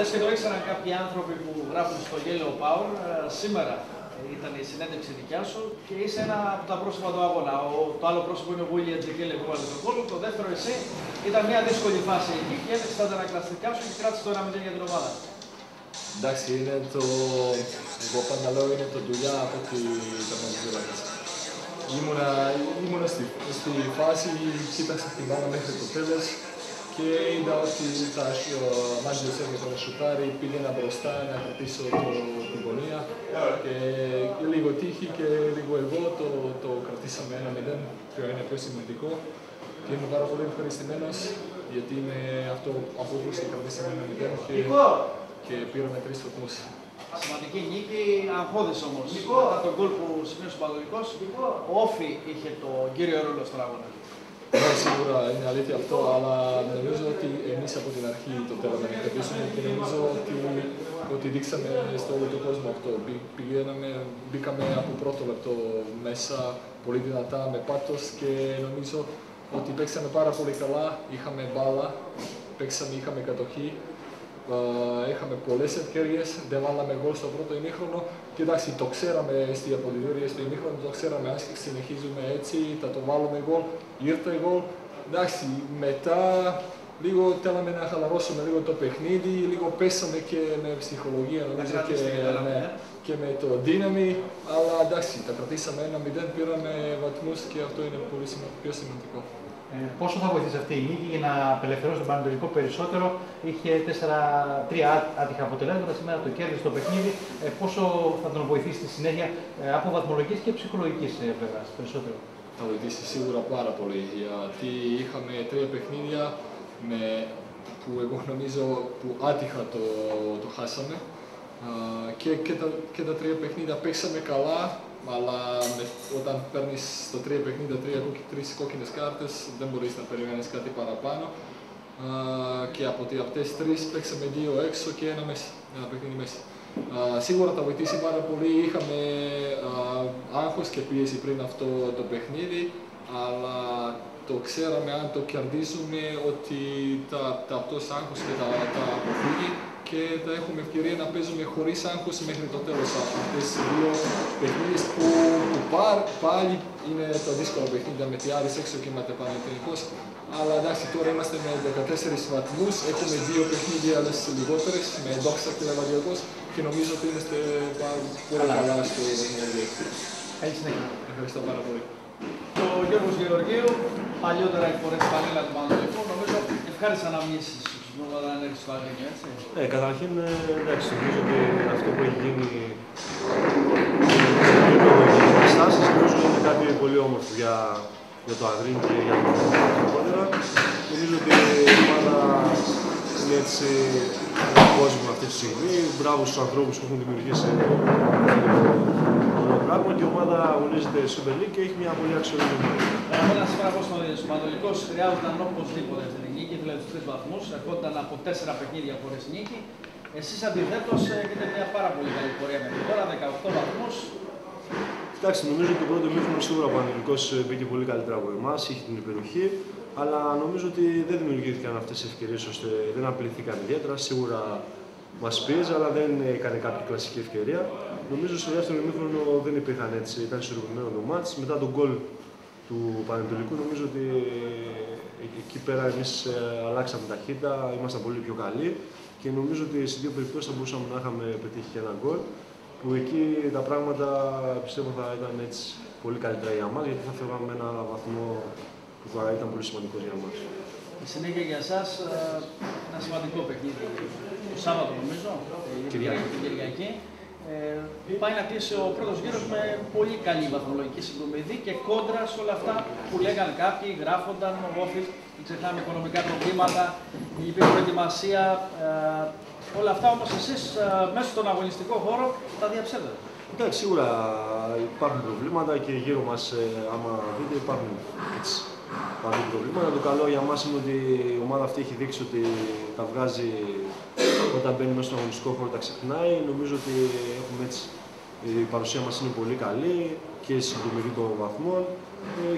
Λες και το ήξεραν κάποιοι άνθρωποι που γράφουν στο Yellow Power. Σήμερα ήταν η συνέντευξη δικιά σου και είσαι ένα από τα πρόσωπα του αγώνα. Το άλλο πρόσωπο είναι ο William Τζεκέλε που έβαλε τον γκολ. Το δεύτερο εσύ ήταν μια δύσκολη φάση εκεί και έδειξε τα αντανακλαστικά σου και κράτησε το 1-0 για την ομάδα. Εντάξει, είναι το. Εγώ πάντα λέω είναι το δουλειά από τη τερματοφύλακα. Ήμουνα στη φάση, κοίταξα την μπάλα μέχρι το τέλος και είδα ότι τα μάζι το σέρνει τον σουτάρι, πήγαινα μπροστά να κρατήσω την γωνία και λίγο τύχη και λίγο εγώ το κρατήσαμε 1-0, ποιο είναι πιο σημαντικό και είμαι πάρα πολύ ευχαριστημένος γιατί με αυτό από όπως κρατήσαμε 1-0 και πήραμε 3 βαθμούς. Σημαντική νίκη, αγχώδης όμως. Μετά τον γκολ που σημείωσε ο Πανατολικός, ο Όφη είχε το κύριο ρόλο στον αγώνα. Ναι, σίγουρα είναι αλήθεια αυτό, αλλά νομίζω ότι εμείς από την αρχή το θέλαμε να κρατήσουμε και νομίζω ότι δείξαμε στο όλο τον κόσμο αυτό. Μπήκαμε από πρώτο λεπτό μέσα πολύ δυνατά με πάθος και νομίζω ότι παίξαμε πάρα πολύ καλά, είχαμε μπάλα, είχαμε κατοχή. Είχαμε πολλές ευκαιρίες, δεν βάλαμε γκολ στο πρώτο ημίχρονο και εντάξει, το ξέραμε στη αποδυτήρια στο ημίχρονο, το ξέραμε, αν συνεχίζουμε έτσι, θα το βάλουμε γκολ, ήρθε γκολ. Εντάξει, μετά λίγο θέλαμε να χαλαρώσουμε λίγο το παιχνίδι, λίγο πέσαμε και με ψυχολογία νομίζω και με το δύναμη, αλλά εντάξει, τα κρατήσαμε 1-0, πήραμε βαθμούς και αυτό είναι πολύ πιο σημαντικό. Πόσο θα βοηθήσει αυτή η νίκη για να απελευθερώσει τον Πανατολικό περισσότερο? Είχε 4-3 άτυχα αποτελέσματα, σήμερα το κέρδισε το παιχνίδι. Πόσο θα τον βοηθήσει στη συνέχεια από βαθμολογικής και ψυχολογικής πλευράς περισσότερο? Θα βοηθήσει σίγουρα πάρα πολύ, γιατί είχαμε 3 παιχνίδια που εγώ νομίζω που άτυχα το χάσαμε. Και τα 3 παιχνίδια παίξαμε καλά, αλλά όταν παίρνεις στο 3 παιχνίδια 3 κόκκινες κάρτες δεν μπορείς να περιμένεις κάτι παραπάνω. Και από αυτές 3 παίξαμε 2 έξω και ένα παιχνίδι μέσα. Σίγουρα θα βοηθήσει πάρα πολύ, είχαμε άγχος και πίεση πριν αυτό το παιχνίδι, αλλά το ξέραμε αν το κερδίζουμε ότι αυτός άγχος και τα αποφύγει και θα έχουμε ευκαιρία να παίζουμε χωρίς άγχος μέχρι το τέλος. Αυτές οι 2 παιχνίδες που πάλι είναι το δύσκολο παιχνίδι με τη Άρης έξω και με το Παναθηναϊκός. Αλλά εντάξει, τώρα είμαστε με 14 βαθμούς, έχουμε 2 παιχνίδια άλλες λιγότερες με Δόξα και Λεβαδιακός και νομίζω ότι είμαστε πολύ καλά στο παιχνίδι. Καλή συνέχεια. Ευχαριστώ πάρα πολύ. Ο Γιώργος Γεωργίου, παλιότερα έχει φορέσει πανέλα του Πανατολικού, νομίζω ευχάριστα να μοιήσεις όταν έρθεις στο Αγρίνιο, έτσι. Ναι, καταρχήν, εντάξει, νομίζω ότι αυτό που έχει γίνει με στάσεις, νομίζω είναι κάτι πολύ όμορφο για το Αγρίνιο και για τον γενικότερα. Νομίζω ότι η ομάδα είναι έτσι κόσμο αυτή τη στιγμή. Μπράβο στους ανθρώπους που έχουν δημιουργήσει το πράγμα και η ομάδα αγωνίζεται Super League και έχει μια πολύ αξιόλογη ομάδα. Αγώνα σήμερα πώς το είδες, ο Πανατολικός χρειάζονταν οπωσδήποτε αυτή τη νίκη, δηλαδή τους 3 βαθμούς, ερχόταν από 4 παιχνίδια χωρίς νίκη. Εσείς αντιθέτως έχετε μια πάρα πολύ καλή πορεία μέχρι τώρα, 18 βαθμούς. Κοιτάξτε, νομίζω ότι το πρώτο ημίχρονο σίγουρα ο Πανατολικός μπήκε πολύ καλύτερα από εμάς, είχε την υπεροχή, αλλά νομίζω ότι δεν δημιουργήθηκαν αυτές οι ευκαιρίες ώστε δεν απειληθήκαν ιδιαίτερα. Σίγουρα μας πίεζε, αλλά δεν έκανε κάποια κλασική ευκαιρία. Νομίζω στο δεύτερο ημίχρονο δεν υπήρχαν έτσι, ήταν ισορροπημένο το μάτς. Μετά τον γκολ του Πανατολικού, νομίζω ότι εκεί πέρα εμείς αλλάξαμε ταχύτητα, ήμασταν πολύ πιο καλοί και νομίζω ότι σε 2 περιπτώσεις θα μπορούσαμε να είχαμε πετύχει και ένα γκολ. Που εκεί τα πράγματα πιστεύω θα ήταν έτσι πολύ καλύτερα για μας, γιατί θα φεύγαμε ένα βαθμό που θα ήταν πολύ σημαντικό για μας. Η συνέχεια για εσάς, ένα σημαντικό παιχνίδι. Το Σάββατο νομίζω, την Κυριακή. Πάει να κλείσει ο πρώτος γύρος με πολύ καλή βαθμολογική συγκομιδή και κόντρα σε όλα αυτά που λέγαν κάποιοι, γράφονταν ο Όφης, μην ξεχνάμε οικονομικά προβλήματα, η λυπή προετοιμασία. Όλα αυτά όμως εσείς μέσα στον αγωνιστικό χώρο τα διαψεύδετε. Εντάξει, σίγουρα υπάρχουν προβλήματα και γύρω μας, άμα δείτε, υπάρχουν προβλήματα. Το καλό για μας είναι ότι η ομάδα αυτή έχει δείξει ότι τα βγάζει όταν μπαίνει μέσα στον αγωνιστικό χώρο, τα ξεχνάει. Νομίζω ότι έχουμε έτσι, η παρουσία μας είναι πολύ καλή και η συγκομιδή των βαθμών.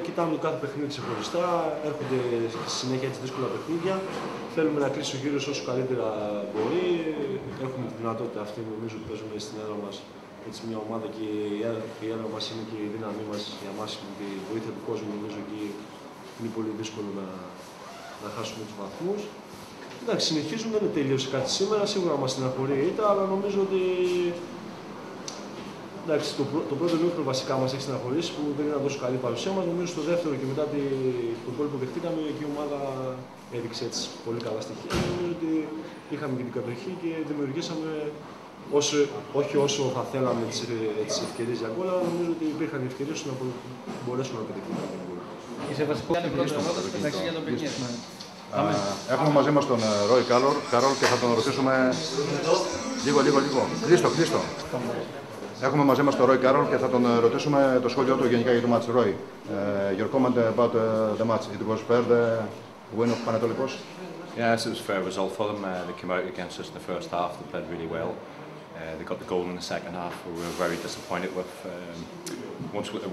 Κοιτάμε το κάθε παιχνίδι ξεχωριστά, έρχονται στη συνέχεια έτσι δύσκολα παιχνίδια. Θέλουμε να κλείσει ο γύρος όσο καλύτερα μπορεί. Έχουμε τη δυνατότητα αυτή, νομίζω ότι παίζουμε στην έδρα μας έτσι μια ομάδα και η έδρα μας είναι και η δύναμή μας για μας με τη βοήθεια του κόσμου. Νομίζω ότι είναι πολύ δύσκολο να χάσουμε τους βαθμούς. Εντάξει, συνεχίζουμε, δεν είναι τελείωσε κάτι σήμερα, σίγουρα μας στεναχωρεί η ήττα, αλλά νομίζω ότι εντάξει, το πρώτο ημίχρονο βασικά μας έχει στεναχωρήσει που δεν ήταν τόσο καλή η παρουσία μας. Νομίζω στο δεύτερο και μετά το γκολ που δεχτήκαμε και η ομάδα έδειξε έτσι πολύ καλά στοιχεία. Νομίζω ότι είχαμε και την κατοχή και δημιουργήσαμε όχι όσο θα θέλαμε τις ευκαιρίες για γκολ, αλλά νομίζω ότι υπήρχαν ευκαιρίες ώστε να μπορέσουμε να πετύχουμε κάποιο γκολ. Είσαι βασικό για το παιχνίδι. Έχουμε μαζί μας τον Ρόι Κάρολ και θα τον ρωτήσουμε. Λίγο. Κλείστο. Έχουμε μαζί μας τον Ρόι Κάρολ και θα τον ρωτήσουμε το σχόλιο του γενικά για το match. Ρόι, your comment about the match. It was fair the win of Panetolikos? Yes, it was a fair result for them. They came out against us in the first half. They played really well. They got the goal in the second half. We were very disappointed with.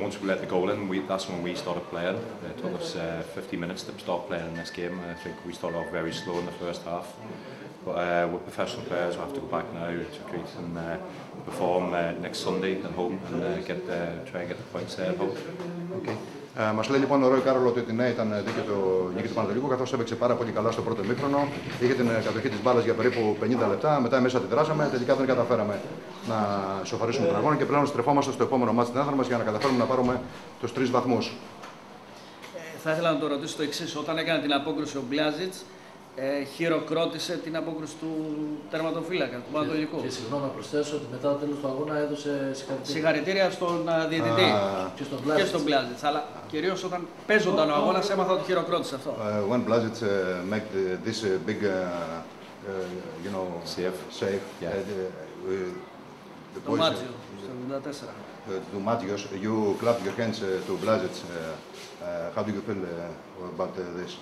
Once we let the goal in, that's when we started playing. It took us 50 minutes to start playing in this game. I think we started off very slow in the first half. But we're professional players. We have to go back now to Crete and perform next Sunday at home and try and get the points there at home. Okay. Μας λέει λοιπόν ο Ρόι Κάρολ ότι ναι, ήταν δίκαιο το νίκη του Πανετολικού, καθώς έπαιξε πάρα πολύ καλά στο πρώτο ημίχρονο. Είχε την κατοχή της μπάλας για περίπου 50 λεπτά. Μετά εμείς αντιδράσαμε. Τελικά δεν καταφέραμε να ισοφαρίσουμε τον αγώνα και πλέον στρεφόμαστε στο επόμενο μάτς στην έδρα μας για να καταφέρουμε να πάρουμε τους 3 βαθμούς. Θα ήθελα να το ρωτήσω το εξής. Όταν έκανε την απόκριση ο Μπλάζιτς, χειροκρότησε την απόκριση του τερματοφύλακα, του Πανετολικού. Και συγγνώμη να προσθέσω ότι μετά το τέλος του αγώνα έδωσε συγχαρητήρια. Συγχαρητήρια στον διαιτητή και στον Μπλάζιτς. Αλλά κυρίως όταν παίζονταν ο αγώνας έμαθα ότι χειροκρότησε αυτό. When Blazits make this big save, Το Μάτζιο, στο 74. To Matios, you clapped your hands to Blazits. How do you feel about this?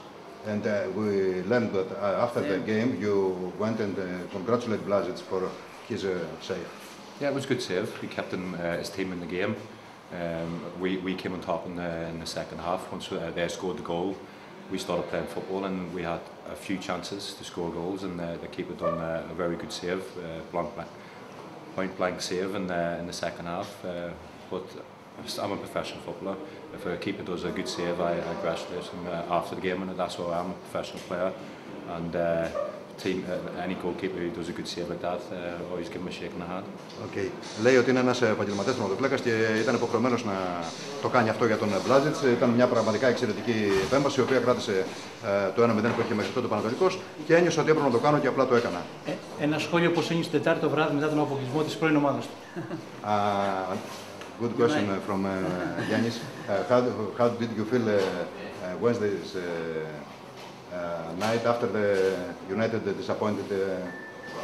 And we learned that after the game, you went and congratulated Blazits for his save. Yeah, it was a good save. He kept his team in the game. We came on top in the second half. Once they scored the goal, we started playing football and we had a few chances to score goals. And the keeper done a very good save, point blank save in the second half. But I'm a professional footballer. If a keeper does a good save, I congratulate him after the game, and that's why I'm a professional player. And any goalkeeper who does a good save like that, always give him a shake in the hand. Okay. Λέει ότι είναι ένας επαγγελματίας τερματοφύλακας και ήταν υποχρεωμένος να το κάνει αυτό για τον Μπλάζιτς. Ήταν μια πραγματικά εξαιρετική επέμβαση, η οποία κράτησε το 1-0 που είχε μέχρι τότε ο Πανετολικός και ένιωσα ότι έπρεπε να το κάνω και απλά το έκανα. Ένα σχόλιο πώς ένιωσε Τετάρτη το βράδυ μετά τον αποκλεισμό της πρώην ομάδας του. Good question from Yannis. How did you feel Wednesday's night after the United disappointed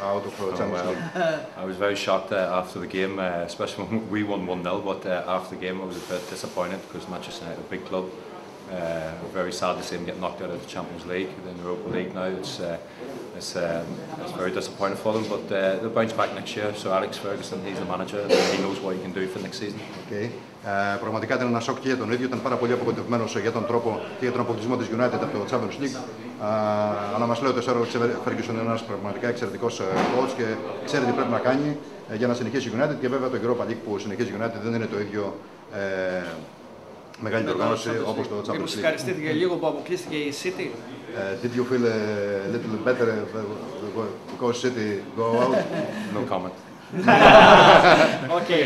out of Champions League? I was very shocked after the game, especially when we won 1-0, but after the game I was a bit disappointed because Manchester United are a big club. Very sad to see them get knocked out of the Champions League, the Europa League now. It's very disappointing for them, but they'll bounce back next year. So Alex Ferguson, he's the manager, and he knows what he can do for next season. Okay. Πραγματικά ήταν ένα σοκ και για τον ίδιο, ήταν πάρα πολύ απογοητευμένος για τον τρόπο και για τον αποκλεισμό της United από το Champions League. Αλλά μας λέει ότι ο Alex Ferguson είναι ένας πραγματικά εξαιρετικός coach και ξέρει τι πρέπει να κάνει για να συνεχίσει η United και βέβαια το Europa League που συνεχίζει η United δεν είναι το ίδιο μεγάλη διοργάνωση όπως το Champions League. Μήπως ευχαριστήθηκε λίγο που αποκλείστηκε η City? Did you feel a little better because City go out? No comment. Okay.